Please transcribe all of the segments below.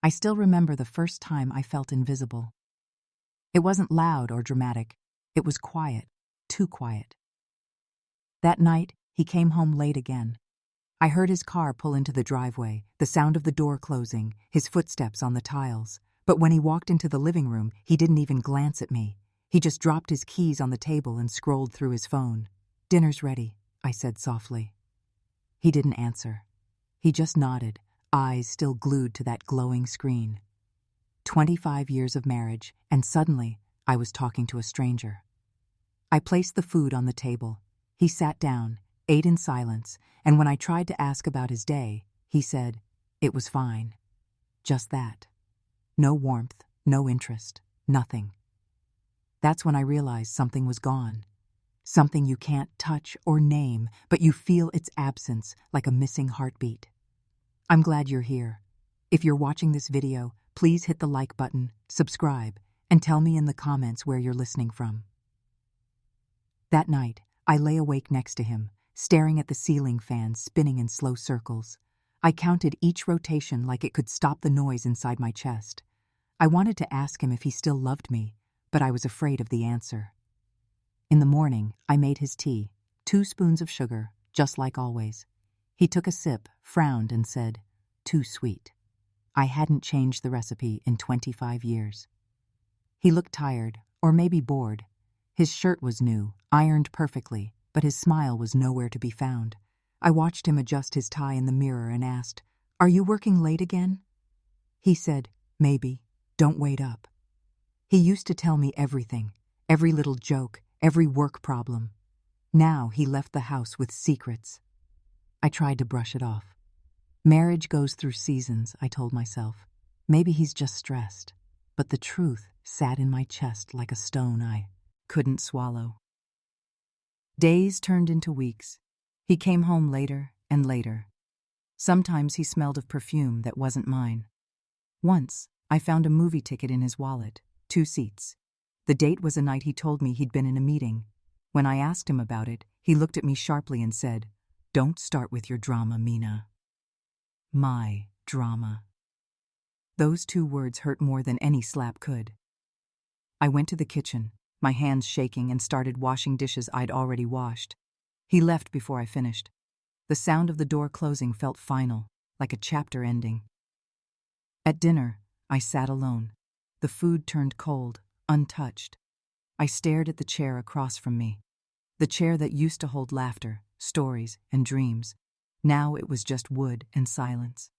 I still remember the first time I felt invisible. It wasn't loud or dramatic. It was quiet, too quiet. That night, he came home late again. I heard his car pull into the driveway, the sound of the door closing, his footsteps on the tiles. But when he walked into the living room, he didn't even glance at me. He just dropped his keys on the table and scrolled through his phone. "Dinner's ready," I said softly. He didn't answer. He just nodded, eyes still glued to that glowing screen. 25 years of marriage, and suddenly I was talking to a stranger. I placed the food on the table. He sat down, ate in silence, and when I tried to ask about his day, he said, "It was fine." Just that. No warmth, no interest, nothing. That's when I realized something was gone. Something you can't touch or name, but you feel its absence like a missing heartbeat. I'm glad you're here. If you're watching this video, please hit the like button, subscribe, and tell me in the comments where you're listening from. That night, I lay awake next to him, staring at the ceiling fan spinning in slow circles. I counted each rotation like it could stop the noise inside my chest. I wanted to ask him if he still loved me, but I was afraid of the answer. In the morning, I made his tea, 2 spoons of sugar, just like always. He took a sip, frowned, and said, "Too sweet." I hadn't changed the recipe in 25 years. He looked tired, or maybe bored. His shirt was new, ironed perfectly, but his smile was nowhere to be found. I watched him adjust his tie in the mirror and asked, "Are you working late again?" He said, "Maybe. Don't wait up." He used to tell me everything, every little joke, every work problem. Now he left the house with secrets. I tried to brush it off. Marriage goes through seasons, I told myself. Maybe he's just stressed. But the truth sat in my chest like a stone I couldn't swallow. Days turned into weeks. He came home later and later. Sometimes he smelled of perfume that wasn't mine. Once, I found a movie ticket in his wallet, 2 seats. The date was a night he told me he'd been in a meeting. When I asked him about it, he looked at me sharply and said, "Don't start with your drama, Mina." My drama. Those 2 words hurt more than any slap could. I went to the kitchen, my hands shaking, and started washing dishes I'd already washed. He left before I finished. The sound of the door closing felt final, like a chapter ending. At dinner, I sat alone. The food turned cold, untouched. I stared at the chair across from me. The chair that used to hold laughter, stories, and dreams. Now it was just wood and silence.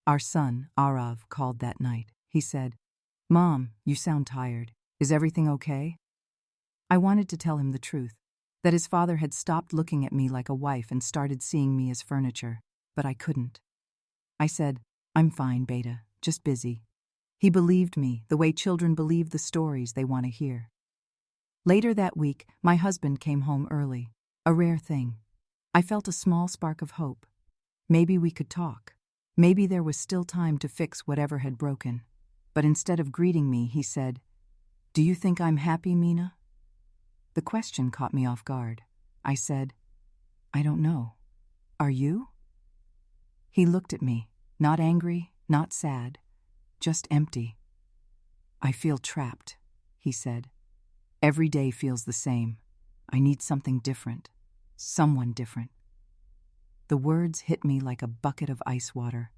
Our son, Arav, called that night. He said, "Mom, you sound tired. Is everything okay?" I wanted to tell him the truth, that his father had stopped looking at me like a wife and started seeing me as furniture, but I couldn't. I said, "I'm fine, Beta, just busy." He believed me the way children believe the stories they want to hear. Later that week, my husband came home early, a rare thing. I felt a small spark of hope. Maybe we could talk. Maybe there was still time to fix whatever had broken. But instead of greeting me, he said, "Do you think I'm happy, Mina?" The question caught me off guard. I said, "I don't know. Are you?" He looked at me, not angry, not sad, just empty. "I feel trapped," he said. "Every day feels the same. I need something different. Someone different." The words hit me like a bucket of ice water.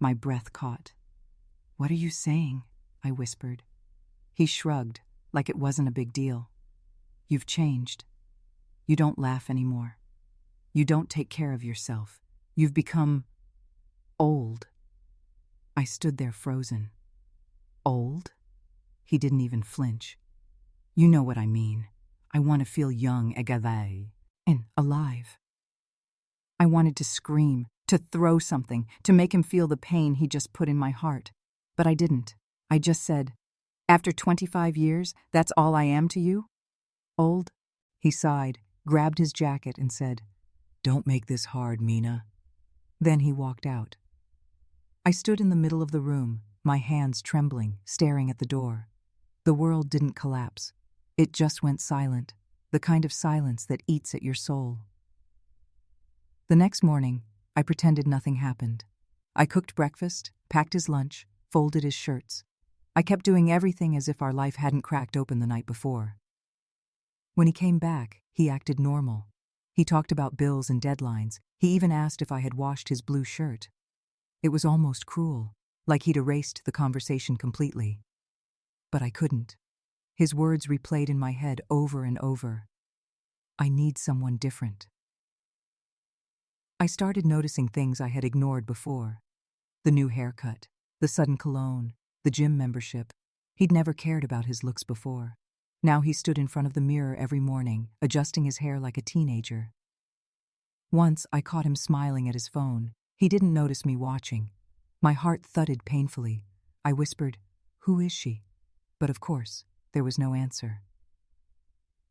My breath caught. "What are you saying?" I whispered. He shrugged, like it wasn't a big deal. "You've changed. You don't laugh anymore. You don't take care of yourself. You've become old." I stood there frozen. "Old?" He didn't even flinch. "You know what I mean. I want to feel young, agave, and alive." I wanted to scream, to throw something, to make him feel the pain he just put in my heart. But I didn't. I just said, "After 25 years, that's all I am to you?" "Old?" He sighed, grabbed his jacket, and said, "Don't make this hard, Mina." Then he walked out. I stood in the middle of the room, my hands trembling, staring at the door. The world didn't collapse. It just went silent, the kind of silence that eats at your soul. The next morning, I pretended nothing happened. I cooked breakfast, packed his lunch, folded his shirts. I kept doing everything as if our life hadn't cracked open the night before. When he came back, he acted normal. He talked about bills and deadlines. He even asked if I had washed his blue shirt. It was almost cruel, like he'd erased the conversation completely. But I couldn't. His words replayed in my head over and over. I need someone different. I started noticing things I had ignored before. The new haircut, the sudden cologne, the gym membership. He'd never cared about his looks before. Now he stood in front of the mirror every morning, adjusting his hair like a teenager. Once I caught him smiling at his phone. He didn't notice me watching. My heart thudded painfully. I whispered, "Who is she?" But of course, there was no answer.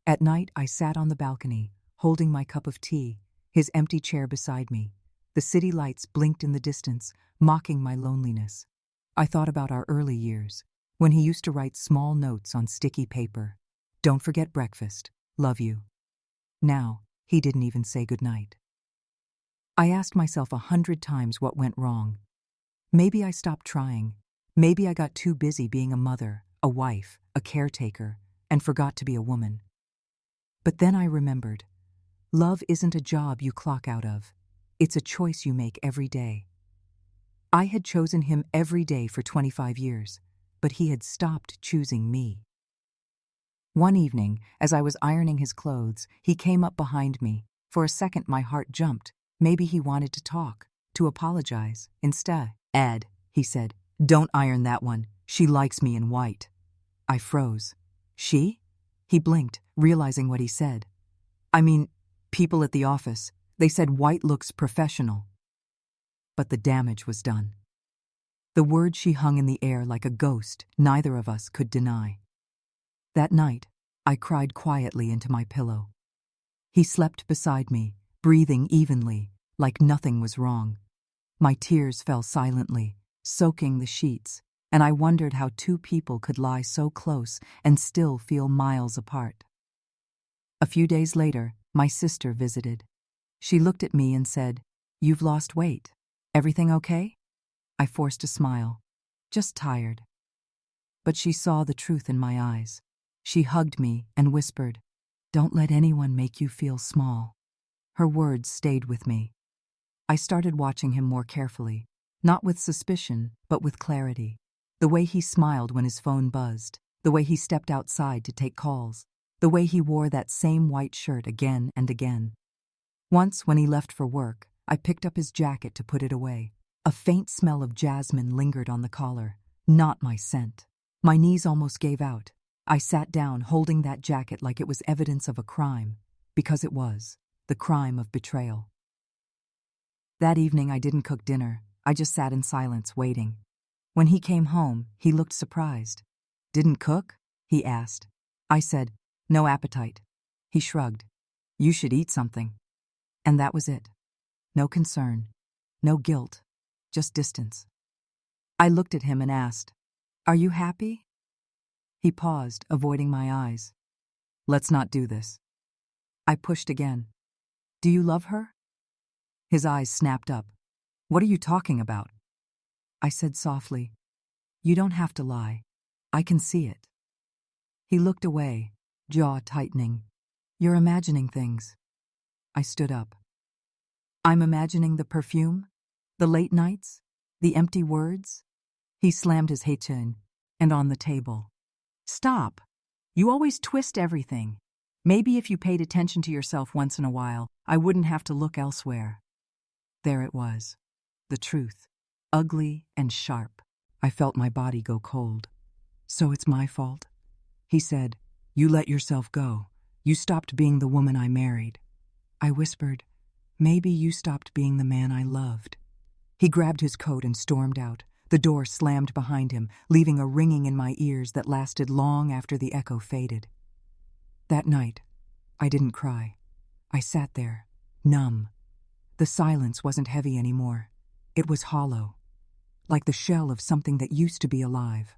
At night, I sat on the balcony, holding my cup of tea, his empty chair beside me. The city lights blinked in the distance, mocking my loneliness. I thought about our early years, when he used to write small notes on sticky paper. "Don't forget breakfast. Love you." Now, he didn't even say goodnight. I asked myself 100 times what went wrong. Maybe I stopped trying. Maybe I got too busy being a mother, a wife, a caretaker, and forgot to be a woman. But then I remembered. Love isn't a job you clock out of. It's a choice you make every day. I had chosen him every day for 25 years, but he had stopped choosing me. One evening, as I was ironing his clothes, he came up behind me. For a second, my heart jumped. Maybe he wanted to talk, to apologize. Instead, "Ed," he said, "don't iron that one. She likes me in white." I froze. "She?" He blinked, realizing what he said. "I mean, people at the office. They said white looks professional." But the damage was done. The word she hung in the air like a ghost neither of us could deny. That night, I cried quietly into my pillow. He slept beside me, breathing evenly, like nothing was wrong. My tears fell silently, soaking the sheets, and I wondered how two people could lie so close and still feel miles apart. A few days later, my sister visited. She looked at me and said, "You've lost weight. Everything okay?" I forced a smile. "Just tired." But she saw the truth in my eyes. She hugged me and whispered, "Don't let anyone make you feel small." Her words stayed with me. I started watching him more carefully, not with suspicion, but with clarity. The way he smiled when his phone buzzed, the way he stepped outside to take calls, the way he wore that same white shirt again and again. Once, when he left for work, I picked up his jacket to put it away. A faint smell of jasmine lingered on the collar, not my scent. My knees almost gave out. I sat down, holding that jacket like it was evidence of a crime, because it was, the crime of betrayal. That evening I didn't cook dinner. I just sat in silence, waiting. When he came home, he looked surprised. "Didn't cook?" he asked. I said, "No appetite." He shrugged. "You should eat something." And that was it. No concern, no guilt, just distance. I looked at him and asked, "Are you happy?" He paused, avoiding my eyes. "Let's not do this." I pushed again. "Do you love her?" His eyes snapped up. "What are you talking about?" I said softly, "You don't have to lie. I can see it." He looked away, jaw tightening. "You're imagining things." I stood up. "I'm imagining the perfume, the late nights, the empty words." He slammed his hechin and on the table. "Stop. You always twist everything. Maybe if you paid attention to yourself once in a while, I wouldn't have to look elsewhere." There it was, the truth, ugly and sharp. I felt my body go cold. "So it's my fault?" He said, "You let yourself go. You stopped being the woman I married." I whispered, "Maybe you stopped being the man I loved." He grabbed his coat and stormed out. The door slammed behind him, leaving a ringing in my ears that lasted long after the echo faded. That night, I didn't cry. I sat there, numb. The silence wasn't heavy anymore. It was hollow, like the shell of something that used to be alive.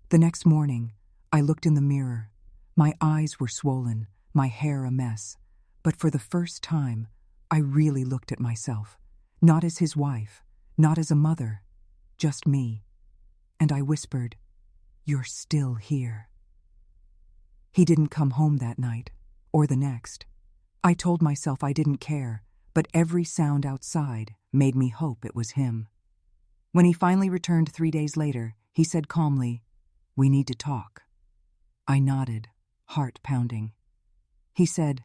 The next morning, I looked in the mirror. My eyes were swollen, my hair a mess. But for the first time, I really looked at myself. Not as his wife, not as a mother, just me. And I whispered, "You're still here." He didn't come home that night, or the next. I told myself I didn't care, but every sound outside made me hope it was him. When he finally returned 3 days later, he said calmly, "We need to talk." I nodded, heart pounding. He said,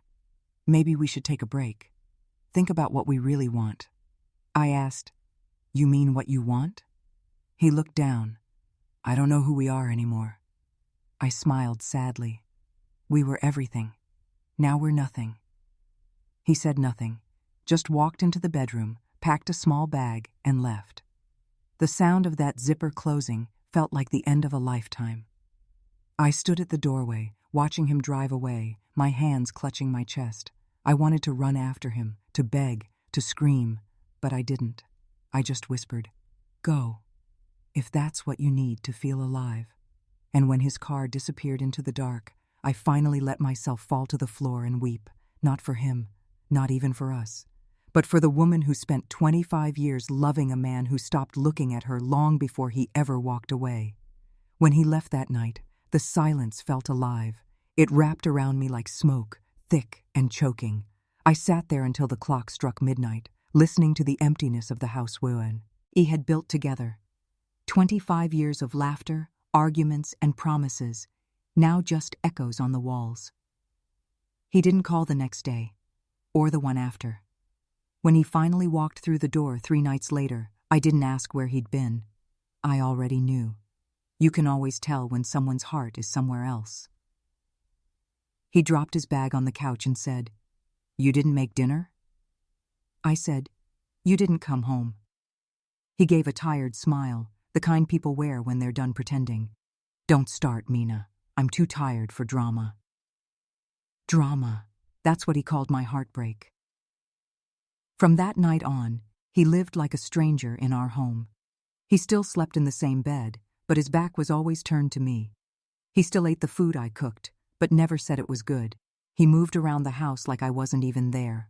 "Maybe we should take a break. Think about what we really want." I asked, "You mean what you want?" He looked down. "I don't know who we are anymore." I smiled sadly. "We were everything. Now we're nothing." He said nothing, just walked into the bedroom, packed a small bag, and left. The sound of that zipper closing felt like the end of a lifetime. I stood at the doorway, watching him drive away, my hands clutching my chest. I wanted to run after him, to beg, to scream, but I didn't. I just whispered, "Go, if that's what you need to feel alive." And when his car disappeared into the dark, I finally let myself fall to the floor and weep, not for him, not even for us, but for the woman who spent 25 years loving a man who stopped looking at her long before he ever walked away. When he left that night, the silence felt alive. It wrapped around me like smoke, thick and choking. I sat there until the clock struck midnight, listening to the emptiness of the house we had built together. 25 years of laughter, arguments, and promises, now just echoes on the walls. He didn't call the next day, or the one after. When he finally walked through the door 3 nights later, I didn't ask where he'd been. I already knew. You can always tell when someone's heart is somewhere else. He dropped his bag on the couch and said, "You didn't make dinner?" I said, "You didn't come home." He gave a tired smile, the kind people wear when they're done pretending. "Don't start, Mina. I'm too tired for drama." Drama. That's what he called my heartbreak. From that night on, he lived like a stranger in our home. He still slept in the same bed, but his back was always turned to me. He still ate the food I cooked, but never said it was good. He moved around the house like I wasn't even there.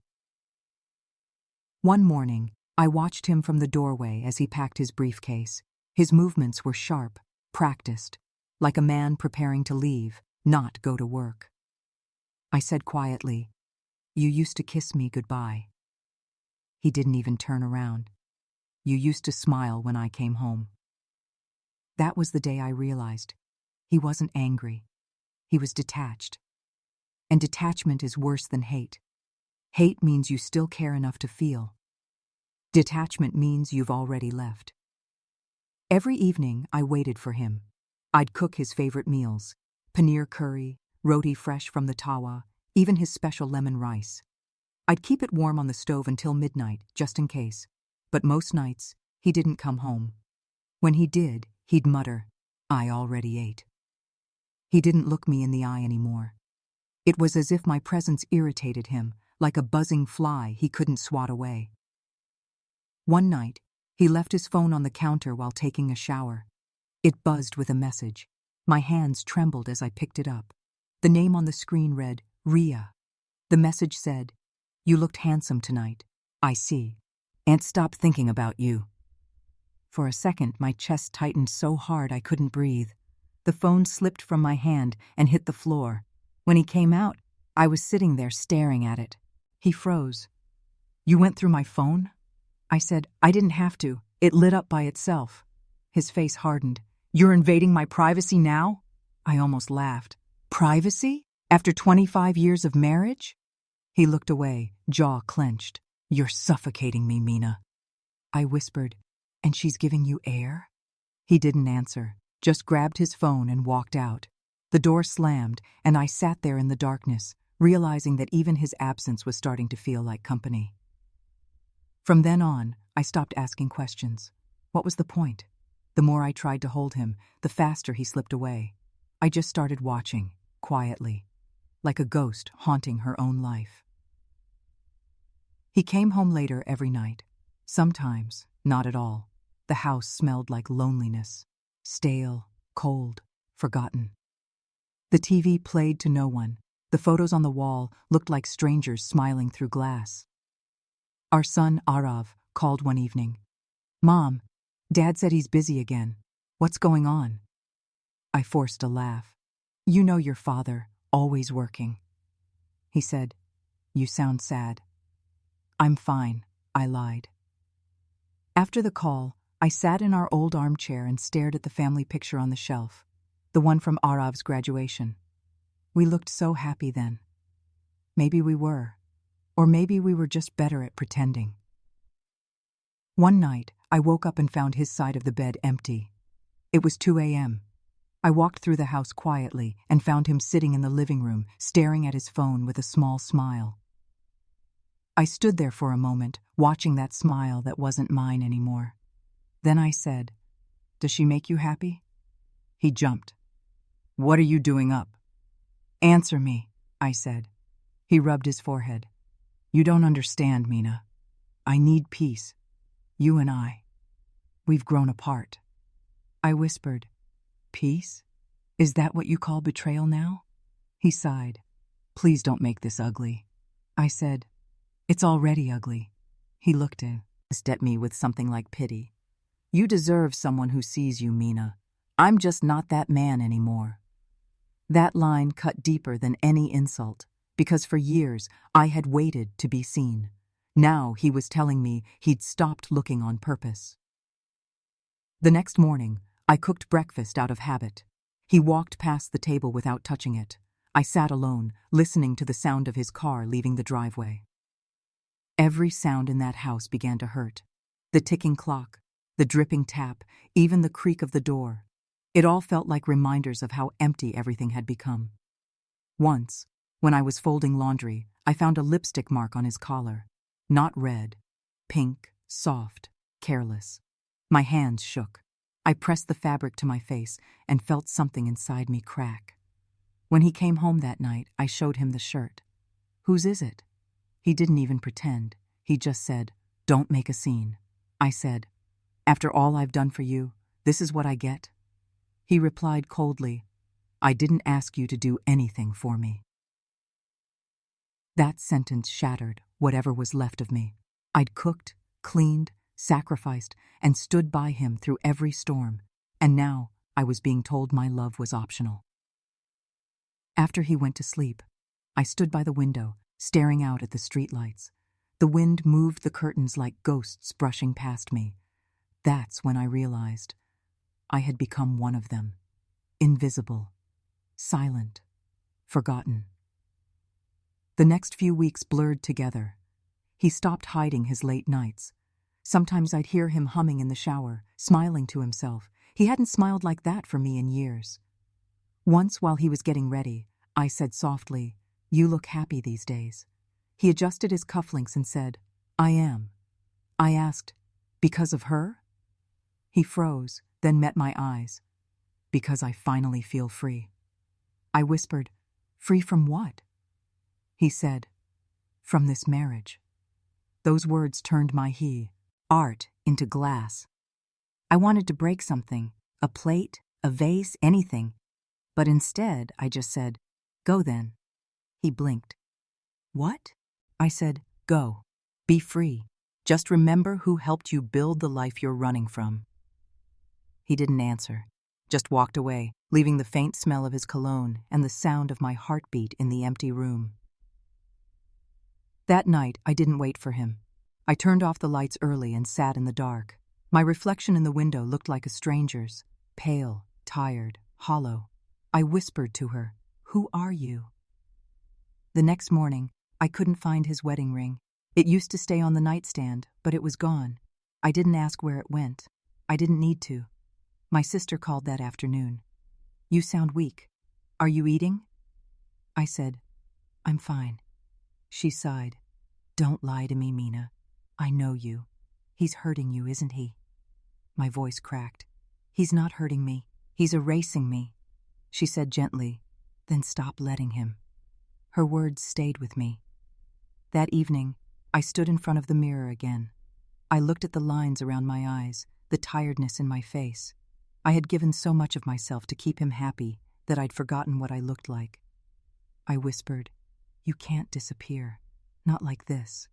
One morning, I watched him from the doorway as he packed his briefcase. His movements were sharp, practiced, like a man preparing to leave, not go to work. I said quietly, "You used to kiss me goodbye." He didn't even turn around. "You used to smile when I came home." That was the day I realized he wasn't angry. He was detached. And detachment is worse than hate. Hate means you still care enough to feel. Detachment means you've already left. Every evening, I waited for him. I'd cook his favorite meals, paneer curry, roti fresh from the tawa, even his special lemon rice. I'd keep it warm on the stove until midnight, just in case. But most nights, he didn't come home. When he did, he'd mutter, "I already ate." He didn't look me in the eye anymore. It was as if my presence irritated him, like a buzzing fly he couldn't swat away. One night, he left his phone on the counter while taking a shower. It buzzed with a message. My hands trembled as I picked it up. The name on the screen read, "Ria." The message said, "You looked handsome tonight. I see. And stop thinking about you." For a second, my chest tightened so hard I couldn't breathe. The phone slipped from my hand and hit the floor. When he came out, I was sitting there staring at it. He froze. "You went through my phone?" I said, "I didn't have to. It lit up by itself." His face hardened. "You're invading my privacy now?" I almost laughed. "Privacy? After 25 years of marriage?" He looked away, jaw clenched. "You're suffocating me, Mina." I whispered, "And she's giving you air?" He didn't answer, just grabbed his phone and walked out. The door slammed, and I sat there in the darkness, realizing that even his absence was starting to feel like company. From then on, I stopped asking questions. What was the point? The more I tried to hold him, the faster he slipped away. I just started watching, quietly, like a ghost haunting her own life. He came home later every night. Sometimes, not at all. The house smelled like loneliness, stale, cold, forgotten. The TV played to no one. The photos on the wall looked like strangers smiling through glass. Our son, Arav, called one evening. "Mom, Dad said he's busy again. What's going on? I forced a laugh. You know your father, always working. He said, You sound sad. I'm fine, I lied. After the call, I sat in our old armchair and stared at the family picture on the shelf, the one from Arav's graduation. We looked so happy then. Maybe we were, or maybe we were just better at pretending. One night, I woke up and found his side of the bed empty. It was 2 a.m. I walked through the house quietly and found him sitting in the living room, staring at his phone with a small smile. I stood there for a moment, watching that smile that wasn't mine anymore. Then I said, Does she make you happy? He jumped. What are you doing up? Answer me, I said. He rubbed his forehead. You don't understand, Mina. I need peace. You and I. We've grown apart. I whispered, Peace? Is that what you call betrayal now? He sighed. Please don't make this ugly. I said, It's already ugly. He looked at me with something like pity. You deserve someone who sees you, Mina. I'm just not that man anymore. That line cut deeper than any insult, because for years I had waited to be seen. Now he was telling me he'd stopped looking on purpose. The next morning, I cooked breakfast out of habit. He walked past the table without touching it. I sat alone, listening to the sound of his car leaving the driveway. Every sound in that house began to hurt. The ticking clock, the dripping tap, even the creak of the door. It all felt like reminders of how empty everything had become. Once, when I was folding laundry, I found a lipstick mark on his collar. Not red, pink, soft, careless. My hands shook. I pressed the fabric to my face and felt something inside me crack. When he came home that night, I showed him the shirt. Whose is it? He didn't even pretend. He just said, Don't make a scene. I said, After all I've done for you, this is what I get? He replied coldly, I didn't ask you to do anything for me. That sentence shattered whatever was left of me. I'd cooked, cleaned, sacrificed, and stood by him through every storm, and now I was being told my love was optional. After he went to sleep, I stood by the window, staring out at the streetlights. The wind moved the curtains like ghosts brushing past me. That's when I realized I had become one of them. Invisible, silent, forgotten. The next few weeks blurred together. He stopped hiding his late nights. Sometimes I'd hear him humming in the shower, smiling to himself. He hadn't smiled like that for me in years. Once, while he was getting ready, I said softly, You look happy these days. He adjusted his cufflinks and said, I am. I asked, Because of her? He froze, then met my eyes. Because I finally feel free. I whispered, Free from what? He said, From this marriage. Those words turned my art into glass. I wanted to break something, a plate, a vase, anything. But instead, I just said, Go then. He blinked. What? I said, Go. Be free. Just remember who helped you build the life you're running from. He didn't answer, just walked away, leaving the faint smell of his cologne and the sound of my heartbeat in the empty room. That night, I didn't wait for him. I turned off the lights early and sat in the dark. My reflection in the window looked like a stranger's, pale, tired, hollow. I whispered to her, Who are you? The next morning, I couldn't find his wedding ring. It used to stay on the nightstand, but it was gone. I didn't ask where it went. I didn't need to. My sister called that afternoon. You sound weak. Are you eating? I said, I'm fine. She sighed. Don't lie to me, Mina. I know you. He's hurting you, isn't he? My voice cracked. He's not hurting me. He's erasing me. She said gently, Then stop letting him. Her words stayed with me. That evening, I stood in front of the mirror again. I looked at the lines around my eyes, the tiredness in my face. I had given so much of myself to keep him happy that I'd forgotten what I looked like. I whispered, You can't disappear. Not like this.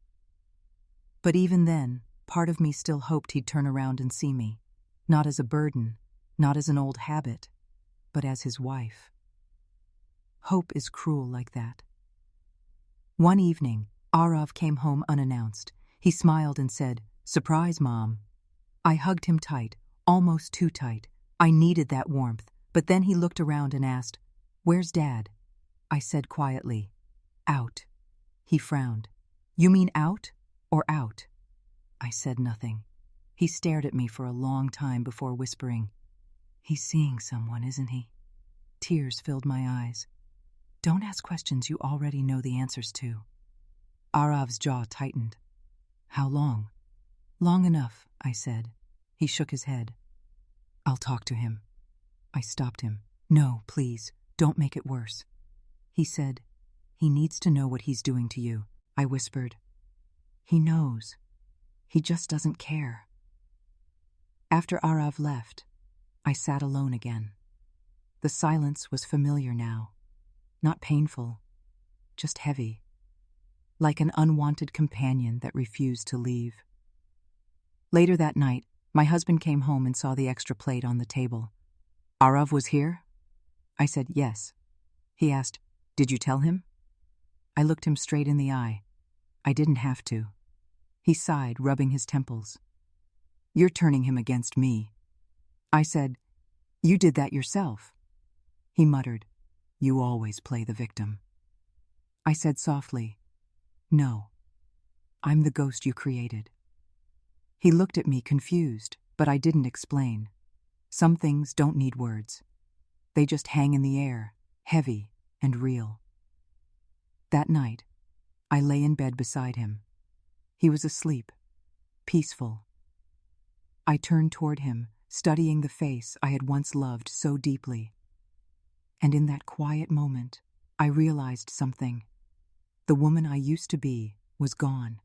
But even then, part of me still hoped he'd turn around and see me. not as a burden, not as an old habit, but as his wife. Hope is cruel like that. One evening, Arav came home unannounced. He smiled and said, "Surprise, Mom." I hugged him tight, almost too tight. I needed that warmth, but then he looked around and asked, "Where's Dad?" I said quietly, "Out." He frowned. "You mean out or out?" I said nothing. He stared at me for a long time before whispering, "He's seeing someone, isn't he?" Tears filled my eyes. "Don't ask questions you already know the answers to." Arav's jaw tightened. "How long?" "Long enough," I said. He shook his head. "I'll talk to him." I stopped him. "No, please, don't make it worse." He said, "He needs to know what he's doing to you." I whispered, "He knows. He just doesn't care." After Arav left, I sat alone again. The silence was familiar now, not painful, just heavy, like an unwanted companion that refused to leave. Later that night, my husband came home and saw the extra plate on the table. "Arav was here?" I said, "Yes." He asked, "Did you tell him?" I looked him straight in the eye. I didn't have to. He sighed, rubbing his temples. "You're turning him against me." I said, "You did that yourself." He muttered, "You always play the victim." I said softly, "No, I'm the ghost you created." He looked at me confused, but I didn't explain. Some things don't need words. They just hang in the air, heavy and real. That night, I lay in bed beside him. He was asleep, peaceful. I turned toward him, studying the face I had once loved so deeply. And in that quiet moment, I realized something. The woman I used to be was gone.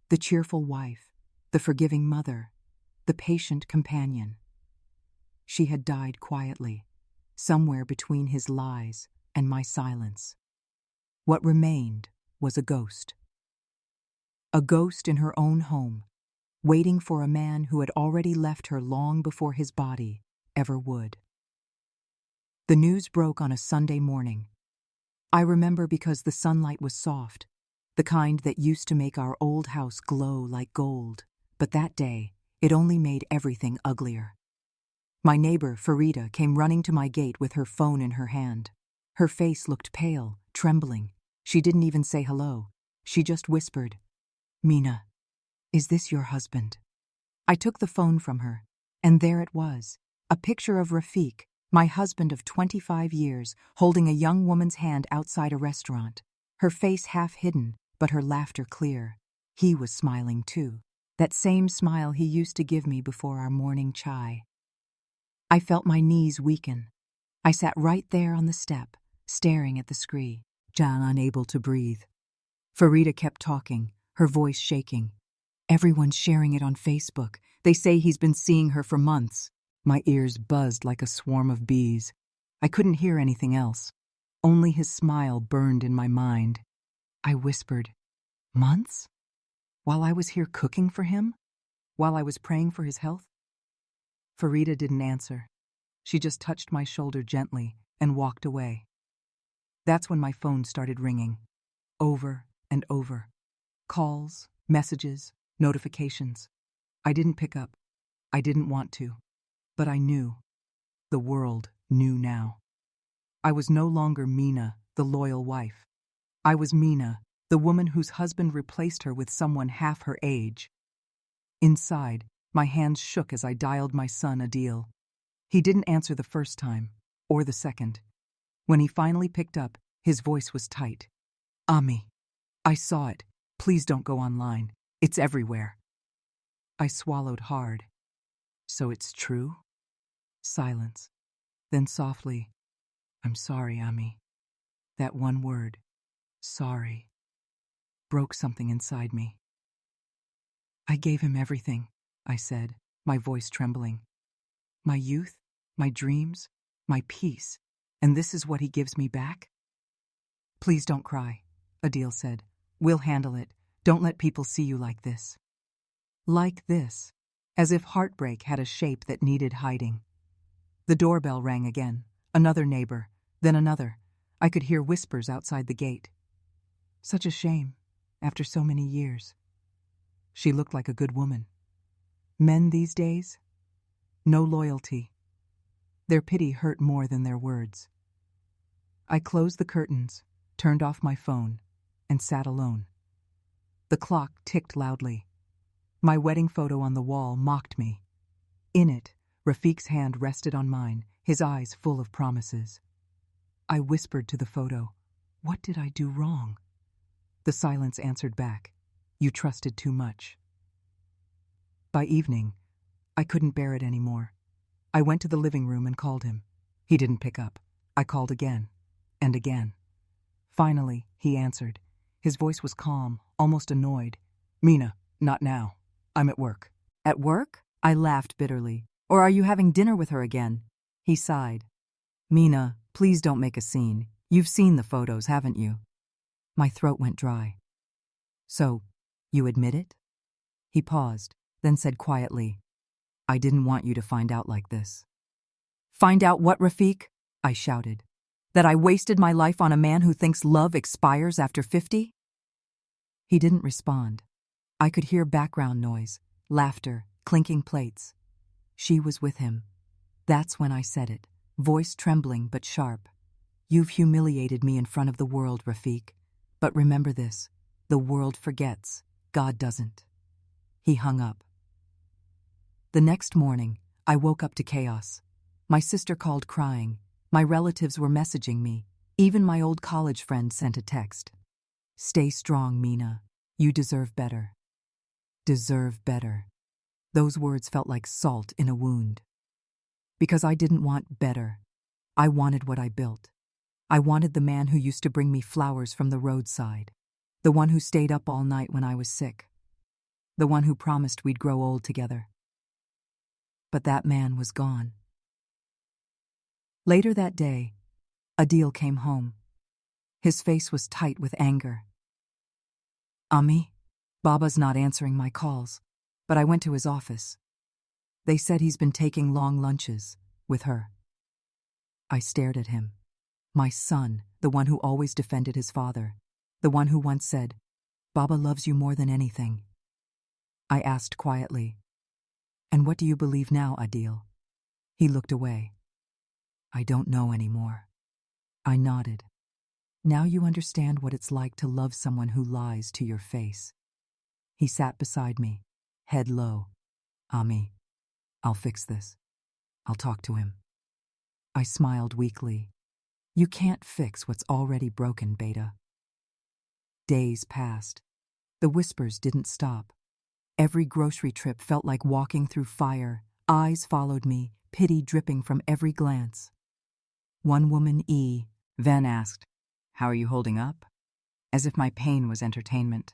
The cheerful wife, the forgiving mother, the patient companion. She had died quietly, somewhere between his lies and my silence. What remained was a ghost. A ghost in her own home, waiting for a man who had already left her long before his body ever would. The news broke on a Sunday morning. I remember because the sunlight was soft, the kind that used to make our old house glow like gold, but that day it only made everything uglier. My neighbor, Farida, came running to my gate with her phone in her hand. Her face looked pale, trembling. She didn't even say hello. She just whispered, "Mina, is this your husband?" I took the phone from her, and there it was, a picture of Rafiq, my husband of 25 years, holding a young woman's hand outside a restaurant, her face half hidden, but her laughter clear. He was smiling too, that same smile he used to give me before our morning chai. I felt my knees weaken. I sat right there on the step, staring at the screen, unable to breathe. Farida kept talking, her voice shaking. "Everyone's sharing it on Facebook. They say he's been seeing her for months." My ears buzzed like a swarm of bees. I couldn't hear anything else. Only his smile burned in my mind. I whispered, "Months? While I was here cooking for him? While I was praying for his health?" Farida didn't answer. She just touched my shoulder gently and walked away. That's when my phone started ringing. Over and over. Calls, messages, notifications. I didn't pick up. I didn't want to. But I knew. The world knew now. I was no longer Mina, the loyal wife. I was Mina, the woman whose husband replaced her with someone half her age. Inside, my hands shook as I dialed my son Adil. He didn't answer the first time, or the second. When he finally picked up, his voice was tight. "Ami, I saw it. Please don't go online. It's everywhere." I swallowed hard. "So it's true?" Silence. Then softly, "I'm sorry, Ami." That one word, sorry, broke something inside me. "I gave him everything," I said, my voice trembling. "My youth, my dreams, my peace, and this is what he gives me back?" "Please don't cry," Adil said. "We'll handle it. Don't let people see you like this." Like this. as if heartbreak had a shape that needed hiding. The doorbell rang again. Another neighbor, then another. I could hear whispers outside the gate. Such a shame, after so many years. She looked like a good woman. Men these days? No loyalty. Their pity hurt more than their words. I closed the curtains, turned off my phone, and sat alone. The clock ticked loudly. My wedding photo on the wall mocked me. In it, Rafiq's hand rested on mine, his eyes full of promises. I whispered to the photo, "What did I do wrong?" The silence answered back, "You trusted too much." By evening, I couldn't bear it anymore. I went to the living room and called him. He didn't pick up. I called again, and again. Finally, he answered. His voice was calm, almost annoyed. "Mina, not now. I'm at work." "At work?" I laughed bitterly. "Or are you having dinner with her again?" He sighed. "Mina, please don't make a scene. You've seen the photos, haven't you?" My throat went dry. "So, you admit it?" He paused, then said quietly, "I didn't want you to find out like this." "Find out what, Rafiq?" I shouted. "That I wasted my life on a man who thinks love expires after 50? He didn't respond. I could hear background noise, laughter, clinking plates. She was with him. That's when I said it, voice trembling but sharp. "You've humiliated me in front of the world, Rafiq. But remember this, the world forgets, God doesn't." He hung up. The next morning, I woke up to chaos. My sister called crying. My relatives were messaging me. Even my old college friend sent a text. "Stay strong, Mina. You deserve better." Deserve better. Those words felt like salt in a wound. Because I didn't want better. I wanted what I built. I wanted the man who used to bring me flowers from the roadside. The one who stayed up all night when I was sick. The one who promised we'd grow old together. But that man was gone. Later that day, Adil came home. His face was tight with anger. "Ami, Baba's not answering my calls, but I went to his office. They said he's been taking long lunches with her." I stared at him. My son, the one who always defended his father, the one who once said, "Baba loves you more than anything." I asked quietly, "And what do you believe now, Adil?" He looked away. "I don't know anymore." I nodded. "Now you understand what it's like to love someone who lies to your face." He sat beside me, head low. "Ami, I'll fix this. I'll talk to him." I smiled weakly. "You can't fix what's already broken, Beta." Days passed. The whispers didn't stop. Every grocery trip felt like walking through fire. Eyes followed me, pity dripping from every glance. One woman, Van, asked, "How are you holding up?" As if my pain was entertainment.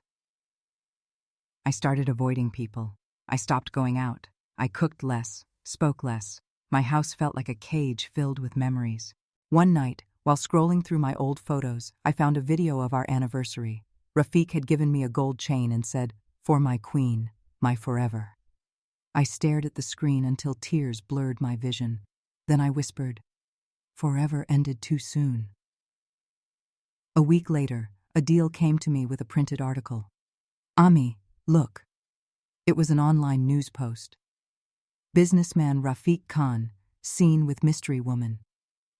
I started avoiding people. I stopped going out. I cooked less, spoke less. My house felt like a cage filled with memories. One night, while scrolling through my old photos, I found a video of our anniversary. Rafiq had given me a gold chain and said, "For my queen, my forever." I stared at the screen until tears blurred my vision. Then I whispered, "Forever ended too soon." A week later, Adil came to me with a printed article. "Ami, look." It was an online news post. Businessman Rafiq Khan, seen with mystery woman.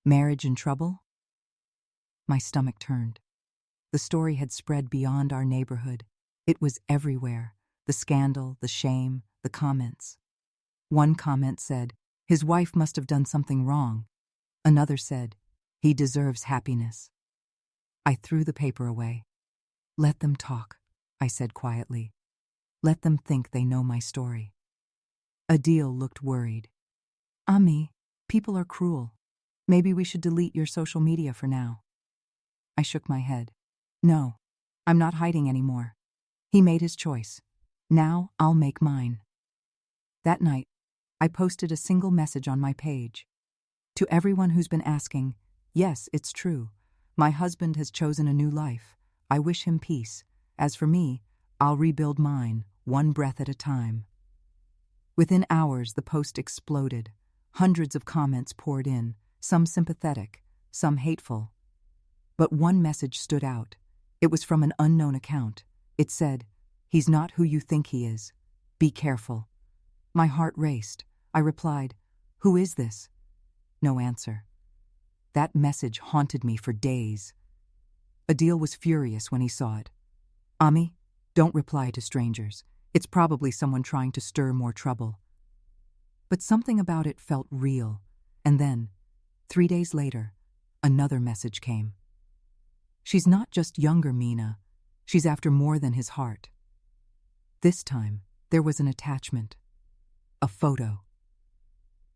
Marriage in trouble? My stomach turned. The story had spread beyond our neighborhood. It was everywhere. The scandal, the shame, the comments. One comment said, "His wife must have done something wrong." Another said, "He deserves happiness." I threw the paper away. "Let them talk," I said quietly. "Let them think they know my story." Adil looked worried. "Ami, people are cruel. Maybe we should delete your social media for now." I shook my head. "No, I'm not hiding anymore. He made his choice. Now I'll make mine." That night, I posted a single message on my page. To everyone who's been asking, yes, it's true. My husband has chosen a new life. I wish him peace. As for me, I'll rebuild mine, one breath at a time. Within hours, the post exploded. Hundreds of comments poured in, some sympathetic, some hateful. But one message stood out. It was from an unknown account. It said, "He's not who you think he is. Be careful." My heart raced. I replied, "Who is this?" No answer. That message haunted me for days. Adil was furious when he saw it. "Ami, don't reply to strangers. It's probably someone trying to stir more trouble." But something about it felt real. And then, 3 days later, another message came. "She's not just younger Mina. She's after more than his heart." This time, there was an attachment. A photo.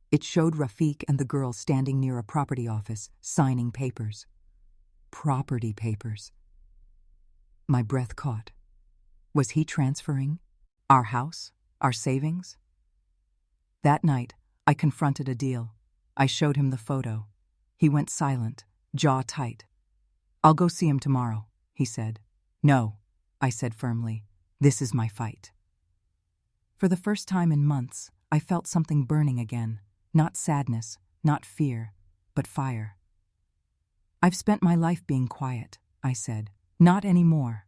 It showed Rafiq and the girl standing near a property office, signing papers. Property papers. My breath caught. Was he transferring? Our house? Our savings? That night, I confronted Adil. I showed him the photo. He went silent, jaw tight. "I'll go see him tomorrow," he said. "No," I said firmly. "This is my fight." For the first time in months, I felt something burning again. Not sadness, not fear, but fire. "I've spent my life being quiet," I said. "Not anymore."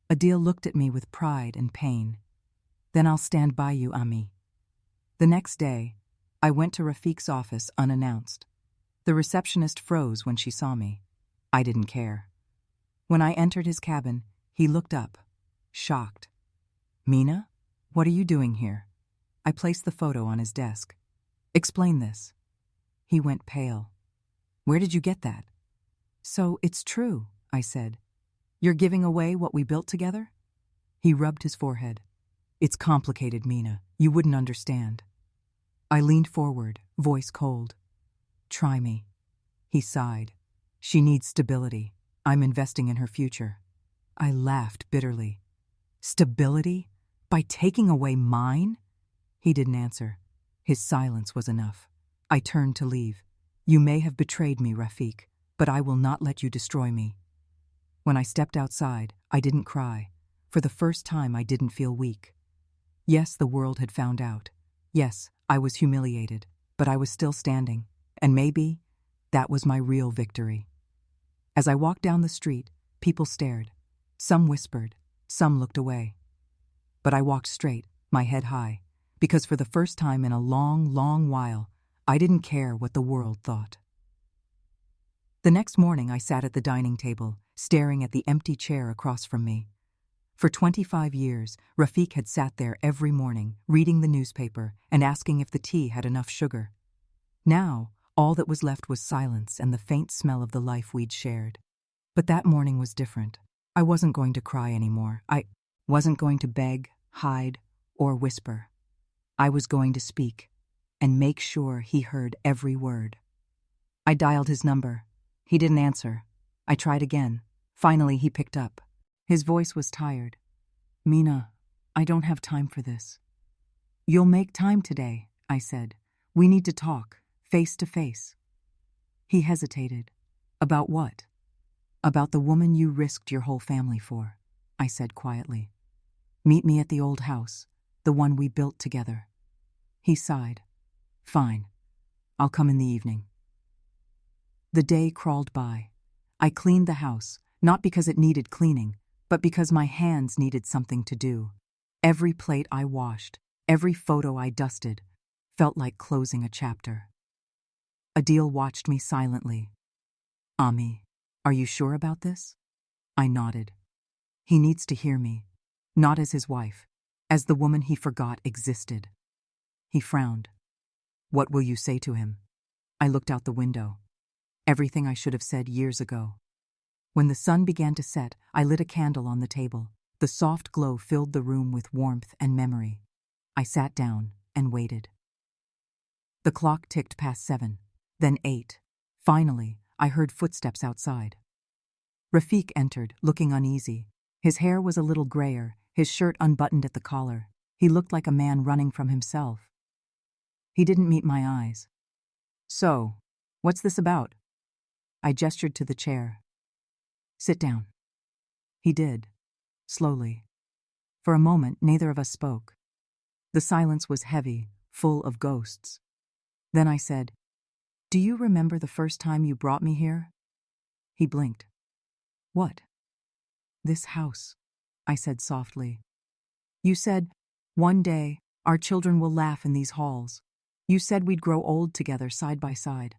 Adil looked at me with pride and pain. "Then I'll stand by you, Ami." The next day, I went to Rafiq's office unannounced. The receptionist froze when she saw me. I didn't care. When I entered his cabin, he looked up, shocked. "Mina, what are you doing here?" I placed the photo on his desk. "Explain this." He went pale. "Where did you get that?" "So it's true," I said. "You're giving away what we built together?" He rubbed his forehead. "It's complicated, Mina. You wouldn't understand." I leaned forward, voice cold. "Try me." He sighed. "She needs stability. I'm investing in her future." I laughed bitterly. "Stability? By taking away mine?" He didn't answer. His silence was enough. I turned to leave. "You may have betrayed me, Rafiq, but I will not let you destroy me." When I stepped outside, I didn't cry. For the first time, I didn't feel weak. Yes, the world had found out. Yes, I was humiliated, but I was still standing. And maybe that was my real victory. As I walked down the street, people stared. Some whispered, some looked away. But I walked straight, my head high, because for the first time in a long, long while, I didn't care what the world thought. The next morning, I sat at the dining table, staring at the empty chair across from me. For 25 years, Rafiq had sat there every morning, reading the newspaper and asking if the tea had enough sugar. Now, all that was left was silence and the faint smell of the life we'd shared. But that morning was different. I wasn't going to cry anymore. I wasn't going to beg, hide, or whisper. I was going to speak and make sure he heard every word. I dialed his number. He didn't answer. I tried again. Finally, he picked up. His voice was tired. "Mina, I don't have time for this." "You'll make time today," I said. "We need to talk, face to face." He hesitated. "About what?" "About the woman you risked your whole family for," I said quietly. "Meet me at the old house, the one we built together." He sighed. "Fine. I'll come in the evening." The day crawled by. I cleaned the house, not because it needed cleaning, but because my hands needed something to do. Every plate I washed, every photo I dusted, felt like closing a chapter. Adil watched me silently. "Ami, are you sure about this?" I nodded. "He needs to hear me, not as his wife, as the woman he forgot existed." He frowned. "What will you say to him?" I looked out the window. Everything I should have said years ago. When the sun began to set, I lit a candle on the table. The soft glow filled the room with warmth and memory. I sat down and waited. The clock ticked past 7, then 8. Finally, I heard footsteps outside. Rafiq entered, looking uneasy. His hair was a little grayer, his shirt unbuttoned at the collar. He looked like a man running from himself. He didn't meet my eyes. "So, what's this about?" I gestured to the chair. "Sit down." He did, slowly. For a moment, neither of us spoke. The silence was heavy, full of ghosts. Then I said, "Do you remember the first time you brought me here?" He blinked. "What?" "This house," I said softly. "You said, 'One day, our children will laugh in these halls.' You said we'd grow old together side by side."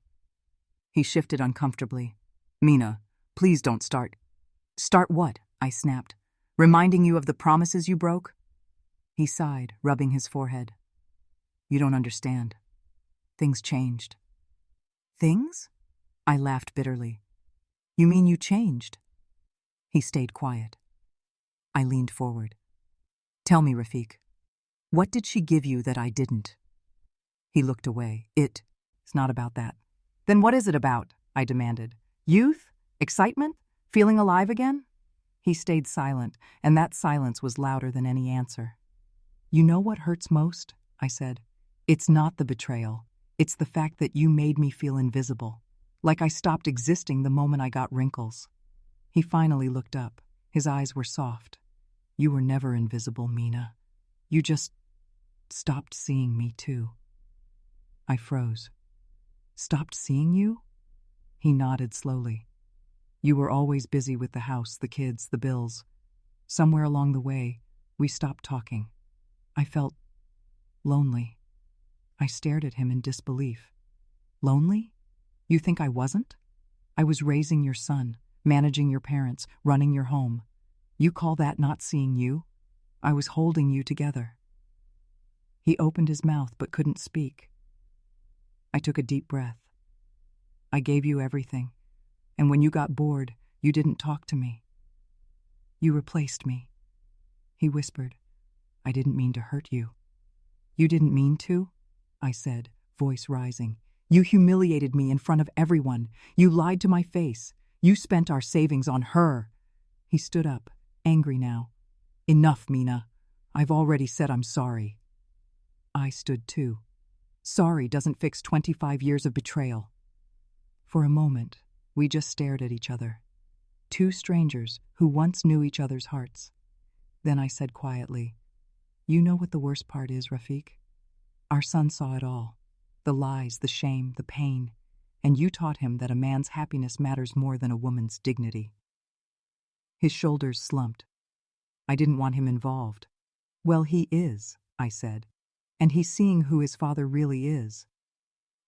He shifted uncomfortably. "Mina, please don't start." "Start what?" I snapped. "Reminding you of the promises you broke?" He sighed, rubbing his forehead. "You don't understand. Things changed." "Things?" I laughed bitterly. "You mean you changed?" He stayed quiet. I leaned forward. "Tell me, Rafiq, what did she give you that I didn't?" He looked away. It's not about that." "Then what is it about?" I demanded. "Youth? Excitement? Feeling alive again?" He stayed silent, and that silence was louder than any answer. "You know what hurts most?" I said. "It's not the betrayal. It's the fact that you made me feel invisible, like I stopped existing the moment I got wrinkles." He finally looked up. His eyes were soft. "You were never invisible, Mina. You just stopped seeing me too." I froze. "Stopped seeing you?" He nodded slowly. "You were always busy with the house, the kids, the bills. Somewhere along the way, we stopped talking. I felt lonely." I stared at him in disbelief. "Lonely? You think I wasn't? I was raising your son, managing your parents, running your home. You call that not seeing you? I was holding you together." He opened his mouth but couldn't speak. I took a deep breath. "I gave you everything, and when you got bored, you didn't talk to me. You replaced me." He whispered, "I didn't mean to hurt you." "You didn't mean to?" I said, voice rising. "You humiliated me in front of everyone. You lied to my face. You spent our savings on her." He stood up, angry now. "Enough, Mina. I've already said I'm sorry." I stood too. Sorry doesn't fix 25 years of betrayal. For a moment, we just stared at each other. Two strangers who once knew each other's hearts. Then I said quietly, "You know what the worst part is, Rafiq? Our son saw it all. The lies, the shame, the pain. And you taught him that a man's happiness matters more than a woman's dignity." His shoulders slumped. "I didn't want him involved." "Well, he is," I said. "And he's seeing who his father really is."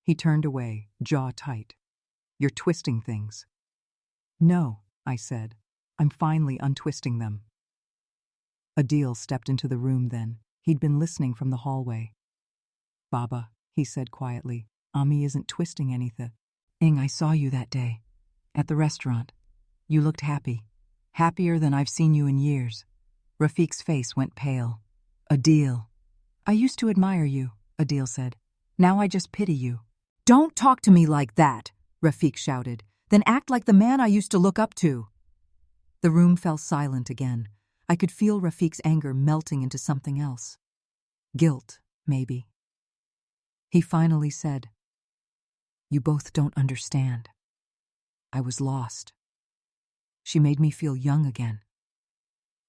He turned away, jaw tight. "You're twisting things." "No," I said. "I'm finally untwisting them." Adil stepped into the room then. He'd been listening from the hallway. "Baba," he said quietly, "Ami isn't twisting anything. I saw you that day. At the restaurant. You looked happy. Happier than I've seen you in years." Rafiq's face went pale. "Adil." "I used to admire you," Adil said. "Now I just pity you." "Don't talk to me like that," Rafiq shouted. "Then act like the man I used to look up to." The room fell silent again. I could feel Rafiq's anger melting into something else. Guilt, maybe. He finally said, "You both don't understand. I was lost. She made me feel young again."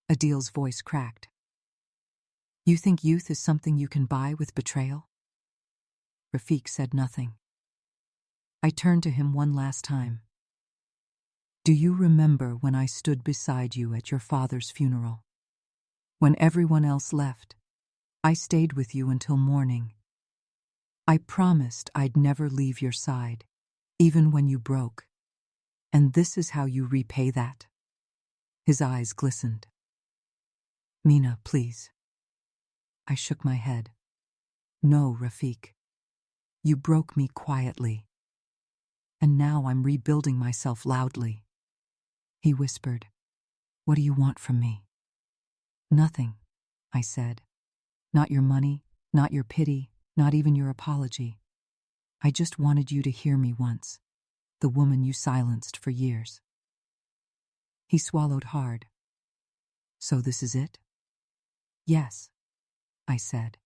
Adil's voice cracked. "You think youth is something you can buy with betrayal?" Rafiq said nothing. I turned to him one last time. "Do you remember when I stood beside you at your father's funeral? When everyone else left, I stayed with you until morning. I promised I'd never leave your side, even when you broke. And this is how you repay that." His eyes glistened. "Mina, please." I shook my head. "No, Rafiq. You broke me quietly. And now I'm rebuilding myself loudly." He whispered, "What do you want from me?" "Nothing," I said. "Not your money, not your pity, not even your apology. I just wanted you to hear me once, the woman you silenced for years." He swallowed hard. "So this is it?" "Yes," I said.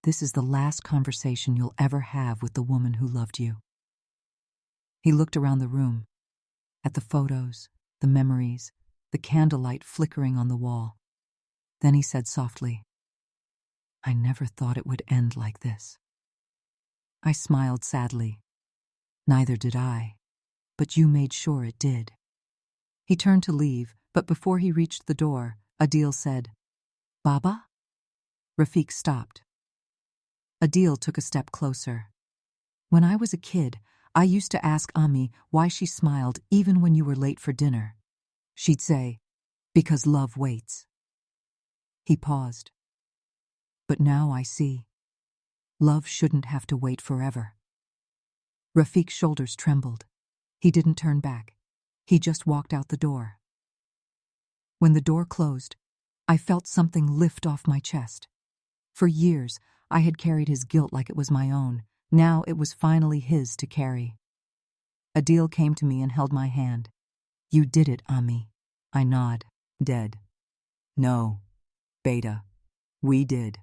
"This is the last conversation you'll ever have with the woman who loved you." He looked around the room, at the photos, the memories, the candlelight flickering on the wall. Then he said softly, I never thought it would end like this. I smiled sadly. Neither did I, but you made sure it did. He turned to leave, but before he reached the door, Adil said, Baba? Rafiq stopped. Adil took a step closer. When I was a kid, I used to ask Ami why she smiled even when you were late for dinner. She'd say, because love waits. He paused. But now I see. Love shouldn't have to wait forever. Rafiq's shoulders trembled. He didn't turn back. He just walked out the door. When the door closed, I felt something lift off my chest. For years, I had carried his guilt like it was my own. Now it was finally his to carry. Adil came to me and held my hand. You did it, Ami. I nod. Dead. No, Beta. We did.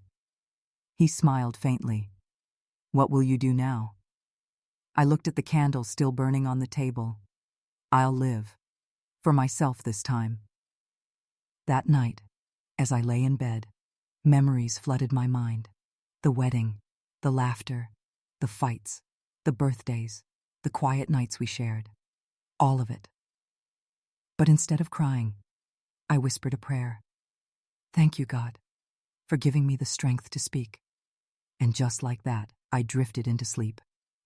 He smiled faintly. What will you do now? I looked at the candle still burning on the table. I'll live. For myself this time. That night, as I lay in bed, memories flooded my mind. The wedding, the laughter, the fights, the birthdays, the quiet nights we shared. All of it. But instead of crying, I whispered a prayer. Thank you, God, for giving me the strength to speak. And just like that, I drifted into sleep.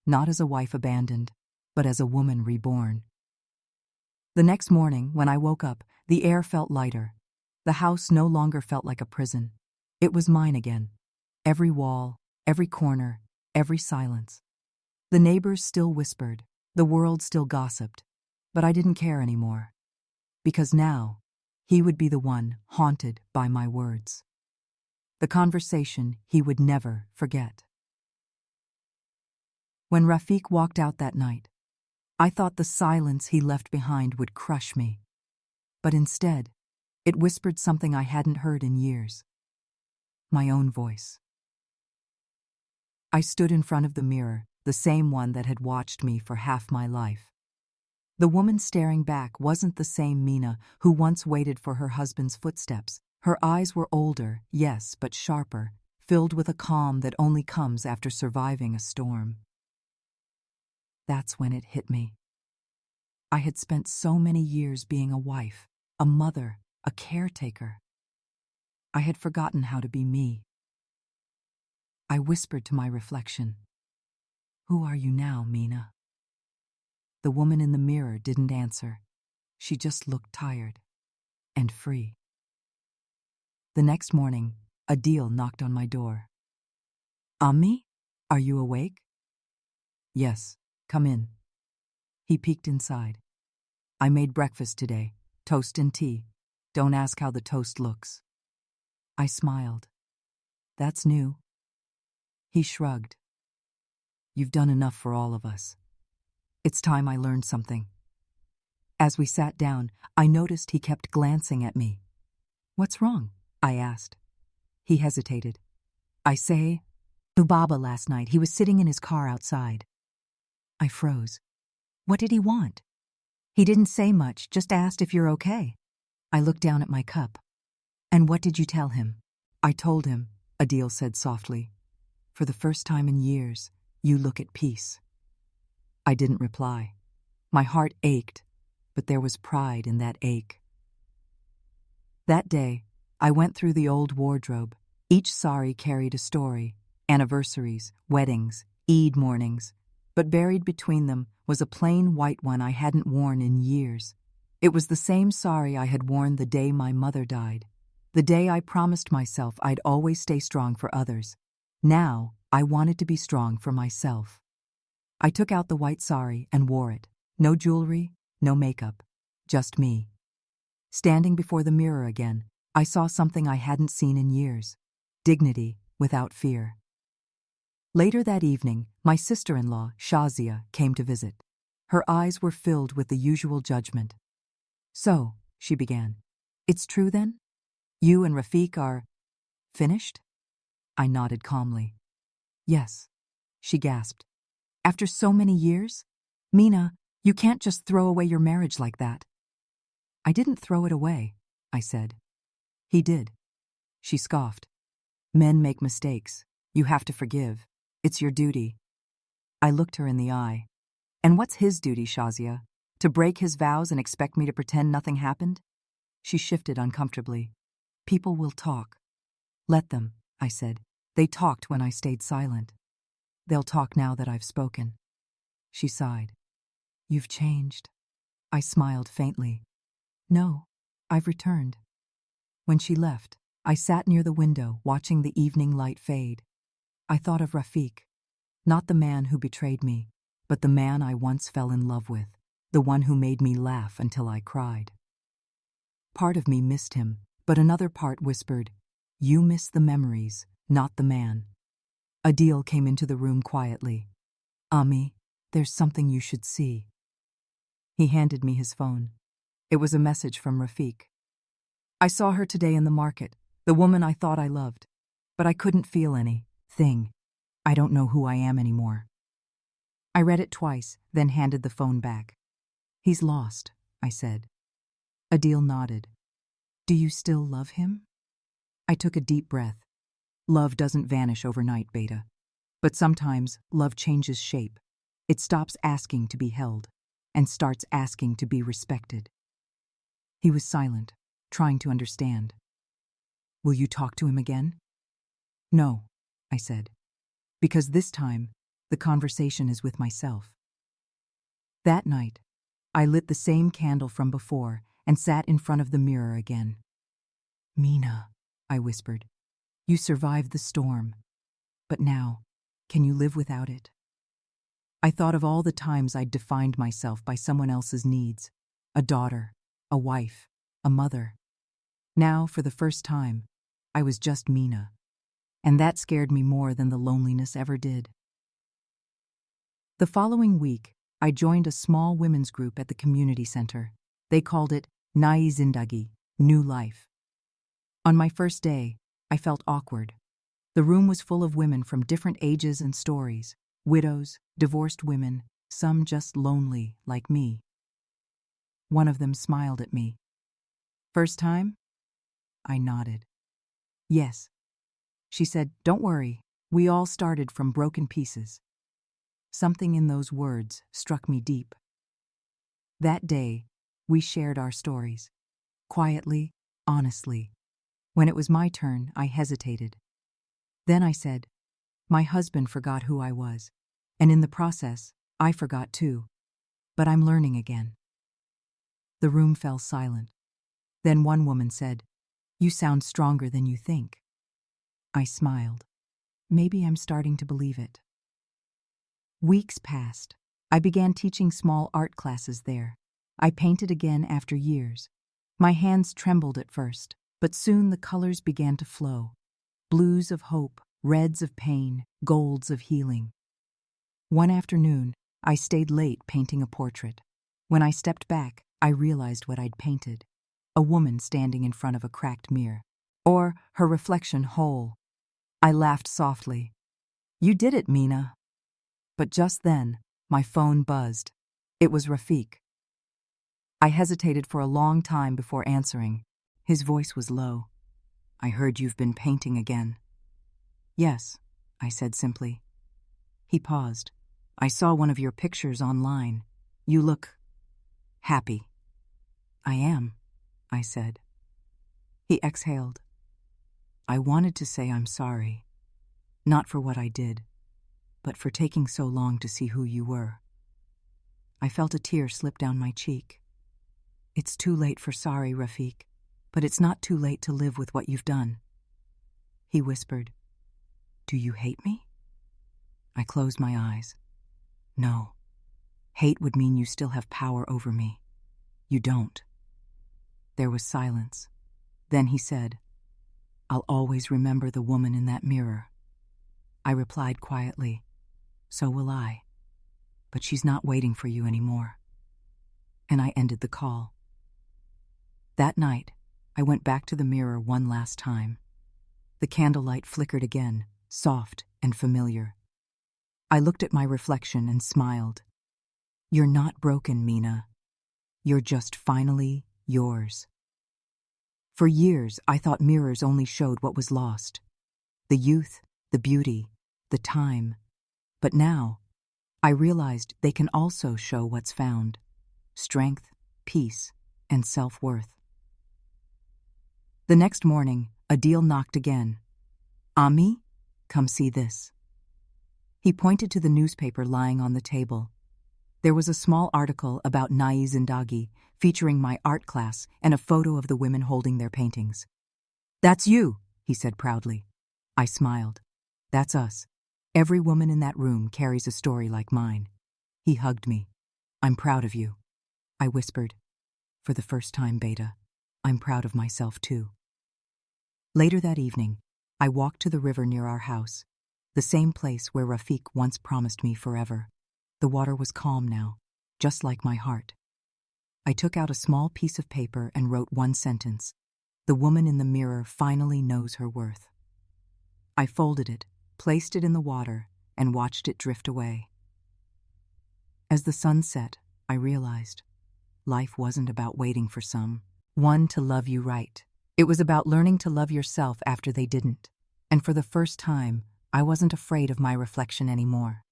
Not as a wife abandoned, but as a woman reborn. The next morning, when I woke up, the air felt lighter. The house no longer felt like a prison. It was mine again. Every wall, every corner, every silence. The neighbors still whispered, the world still gossiped, but I didn't care anymore. Because now, he would be the one haunted by my words. The conversation he would never forget. When Rafiq walked out that night, I thought the silence he left behind would crush me. But instead, it whispered something I hadn't heard in years. My own voice. I stood in front of the mirror, the same one that had watched me for half my life. The woman staring back wasn't the same Mina who once waited for her husband's footsteps. Her eyes were older, yes, but sharper, filled with a calm that only comes after surviving a storm. That's when it hit me. I had spent so many years being a wife, a mother, a caretaker. I had forgotten how to be me. I whispered to my reflection, Who are you now, Mina? The woman in the mirror didn't answer. She just looked tired and free. The next morning, Adil knocked on my door. Ami, are you awake? Yes, come in. He peeked inside. I made breakfast today, toast and tea. Don't ask how the toast looks. I smiled. That's new. He shrugged. You've done enough for all of us. It's time I learned something. As we sat down, I noticed he kept glancing at me. What's wrong? I asked. He hesitated. I say, Baba last night. He was sitting in his car outside. I froze. What did he want? He didn't say much, just asked if you're okay. I looked down at my cup. And what did you tell him? I told him, Adil said softly. For the first time in years, you look at peace. I didn't reply. My heart ached, but there was pride in that ache. That day, I went through the old wardrobe. Each sari carried a story, anniversaries, weddings, Eid mornings, but buried between them was a plain white one I hadn't worn in years. It was the same sari I had worn the day my mother died, the day I promised myself I'd always stay strong for others. Now, I wanted to be strong for myself. I took out the white sari and wore it. No jewelry, no makeup, just me. Standing before the mirror again, I saw something I hadn't seen in years. Dignity without fear. Later that evening, my sister-in-law, Shazia, came to visit. Her eyes were filled with the usual judgment. So, she began, it's true then? You and Rafiq are finished? I nodded calmly. Yes, she gasped. After so many years? Mina, you can't just throw away your marriage like that. I didn't throw it away, I said. He did. She scoffed. Men make mistakes. You have to forgive. It's your duty. I looked her in the eye. And what's his duty, Shazia? To break his vows and expect me to pretend nothing happened? She shifted uncomfortably. People will talk. Let them, I said. They talked when I stayed silent. They'll talk now that I've spoken. She sighed. You've changed. I smiled faintly. No, I've returned. When she left, I sat near the window watching the evening light fade. I thought of Rafiq, not the man who betrayed me, but the man I once fell in love with, the one who made me laugh until I cried. Part of me missed him, but another part whispered, You miss the memories, not the man. Adil came into the room quietly. Ami, there's something you should see. He handed me his phone. It was a message from Rafiq. I saw her today in the market, the woman I thought I loved, but I couldn't feel anything. I don't know who I am anymore. I read it twice, then handed the phone back. He's lost, I said. Adil nodded. Do you still love him? I took a deep breath. Love doesn't vanish overnight, Beta. But sometimes love changes shape. It stops asking to be held and starts asking to be respected. He was silent, trying to understand. Will you talk to him again? No, I said, because this time the conversation is with myself. That night, I lit the same candle from before and sat in front of the mirror again. Mina, I whispered, you survived the storm. But now, can you live without it? I thought of all the times I'd defined myself by someone else's needs. A daughter, a wife, a mother. Now, for the first time, I was just Mina. And that scared me more than the loneliness ever did. The following week, I joined a small women's group at the community center. They called it Nai Zindagi, New Life. On my first day, I felt awkward. The room was full of women from different ages and stories. Widows, divorced women, some just lonely, like me. One of them smiled at me. First time? I nodded. Yes. She said, don't worry, we all started from broken pieces. Something in those words struck me deep. That day, we shared our stories. Quietly, honestly. When it was my turn, I hesitated. Then I said, my husband forgot who I was. And in the process, I forgot too. But I'm learning again. The room fell silent. Then one woman said, you sound stronger than you think. I smiled. Maybe I'm starting to believe it. Weeks passed. I began teaching small art classes there. I painted again after years. My hands trembled at first, but soon the colors began to flow. Blues of hope, reds of pain, golds of healing. One afternoon, I stayed late painting a portrait. When I stepped back, I realized what I'd painted. A woman standing in front of a cracked mirror. Or her reflection whole. I laughed softly. You did it, Mina. But just then, my phone buzzed. It was Rafiq. I hesitated for a long time before answering. His voice was low. I heard you've been painting again. Yes, I said simply. He paused. I saw one of your pictures online. You look happy. I am, I said. He exhaled. I wanted to say I'm sorry. Not for what I did, but for taking so long to see who you were. I felt a tear slip down my cheek. It's too late for sorry, Rafiq, but it's not too late to live with what you've done. He whispered, Do you hate me? I closed my eyes. No. Hate would mean you still have power over me. You don't. There was silence. Then he said, I'll always remember the woman in that mirror. I replied quietly, So will I. But she's not waiting for you anymore. And I ended the call. That night, I went back to the mirror one last time. The candlelight flickered again, soft and familiar. I looked at my reflection and smiled. You're not broken, Mina. You're just finally yours. For years, I thought mirrors only showed what was lost. The youth, the beauty, the time. But now, I realized they can also show what's found: strength, peace, and self-worth. The next morning, Adil knocked again. "Ami, come see this." He pointed to the newspaper lying on the table. There was a small article about Nai Zindagi, featuring my art class and a photo of the women holding their paintings. "That's you," he said proudly. I smiled. "That's us. Every woman in that room carries a story like mine." He hugged me. "I'm proud of you." I whispered, "For the first time, Beta, I'm proud of myself too." Later that evening, I walked to the river near our house, the same place where Rafiq once promised me forever. The water was calm now, just like my heart. I took out a small piece of paper and wrote one sentence: "The woman in the mirror finally knows her worth." I folded it, placed it in the water, and watched it drift away. As the sun set, I realized life wasn't about waiting for someone to love you right. It was about learning to love yourself after they didn't. And for the first time, I wasn't afraid of my reflection anymore.